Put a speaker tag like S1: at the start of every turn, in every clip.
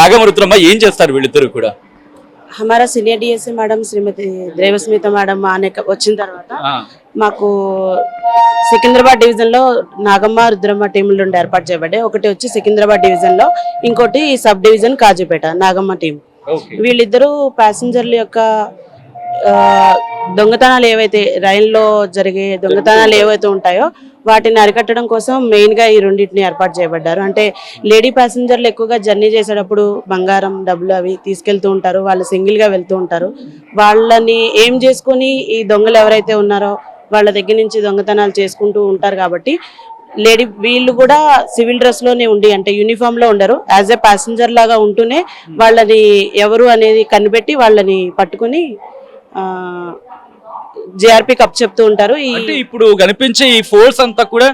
S1: నాగమ్మ రుద్రమ్మ ఏం చేస్తారు వీళ్ళిద్దరు కూడా?
S2: हमारा senior DSA madam Shrimati Devasmita madam आने వచ్చిన తర్వాత మాకు సికింద్రాబాద్ డివిజన్ లో నాగమ్మ రుద్రమ్మ టీంలు నుండి ఏర్పాటు చేయబడ్డాయి. ఒకటి వచ్చి సికింద్రాబాద్ డివిజన్ లో, ఇంకోటి sub division Kazipet Nagamma team. వీళ్ళిద్దరూ ప్యాసింజర్ల యొక్క దొంగతనాలు ఏవైతే రైల్లో జరిగే దొంగతనాలు ఏవైతే ఉంటాయో వాటిని అరికట్టడం కోసం మెయిన్ గా ఈ రెండింటిని ఏర్పాటు చేయబడ్డారు. అంటే లేడీ ప్యాసింజర్లు ఎక్కువగా జర్నీ చేసేటప్పుడు బంగారం డబ్బులు అవి తీసుకెళ్తూ ఉంటారు, వాళ్ళు సింగిల్ గా వెళ్తూ ఉంటారు. వాళ్ళని ఏం చేసుకుని ఈ దొంగలు ఎవరైతే ఉన్నారో వాళ్ళ దగ్గర నుంచి దొంగతనాలు చేసుకుంటూ ఉంటారు. కాబట్టి వీళ్ళు కూడా సివిల్ డ్రెస్ లోనే ఉండి, అంటే యూనిఫామ్ లో ఉండరు, యాజ్ ఏ ప్యాసింజర్ లాగా ఉంటూనే వాళ్ళని ఎవరు అనేది కనిపెట్టి వాళ్ళని పట్టుకుని జేఆర్పీ కప్ చెప్తూ ఉంటారు.
S1: అంటే ఇప్పుడు కనిపించే ఈ ఫోర్స్ అంతా కూడా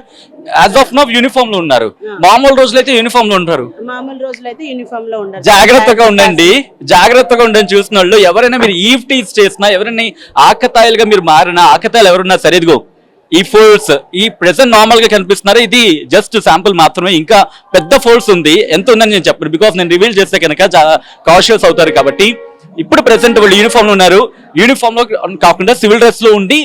S1: యాజ్ ఆఫ్ నౌ యూనిఫామ్ లో ఉన్నారు. మామూలు రోజులైతే యూనిఫామ్ లో ఉంటారు.
S2: మామూలు రోజులైతే యూనిఫామ్ లో ఉంటారు.
S1: జాగ్రత్తగా ఉండండి, జాగ్రత్తగా ఉండండి. చూసిన వాళ్ళు ఎవరైనా మీరు ఈవ్ టీస్ చేసినా, ఎవరైనా ఆకతాయిలుగా మీరు మారినా, ఆకతాయిలు ఎవరున్నా సరే, ఇదిగో ఈ ఫోర్స్ ఈ ప్రెసెంట్ నార్మల్ గా కనిపిస్తున్నారు. ఇది జస్ట్ శాంపుల్ మాత్రమే, ఇంకా పెద్ద ఫోర్స్ ఉంది. ఎంత ఉందని నేను చెప్పను, బికాస్ నేను రివీల్ చేస్తే కనుక చాలా కాషియస్ అవుతారు. కాబట్టి ఇప్పుడు ప్రెసెంట్ వాళ్ళు యూనిఫామ్ లో ఉన్నారు. యూనిఫామ్ లో కాకుండా సివిల్ డ్రెస్ లో ఉండి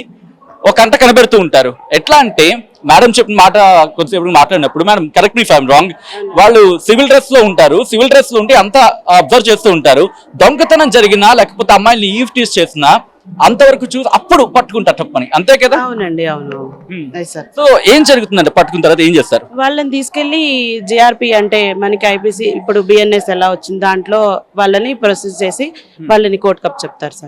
S1: ఒక అంట కనబెడుతూ ఉంటారు. ఎట్లా అంటే మేడం చెప్పిన మాట కొంచెంసేపు మాట్లాడినప్పుడు, మేడం కరెక్ట్ మీ ఫ్యామ్ రాంగ్, వాళ్ళు సివిల్ డ్రెస్ లో ఉంటారు. సివిల్ డ్రెస్ లో ఉండి అంతా అబ్జర్వ్ చేస్తూ ఉంటారు. దొంగతనం జరిగినా లేకపోతే అమ్మాయిని ఈవ్ టీస్ చేసినా అంతవరకు చూసి అప్పుడు పట్టుకుంటారు తప్పని, అంతే కదా?
S2: అవునండి, అవును.
S1: సో ఏం జరుగుతుందంటే పట్టుకున్న తర్వాత ఏం చేస్తారు?
S2: వాళ్ళని తీసుకెళ్లి జేఆర్పీ, అంటే మనకి ఐపీసీ ఇప్పుడు బిఎన్ఎస్ ఎలా వచ్చింది దాంట్లో వాళ్ళని ప్రొసెస్ చేసి వాళ్ళని కోర్టు కప్ చెప్తారు సార్.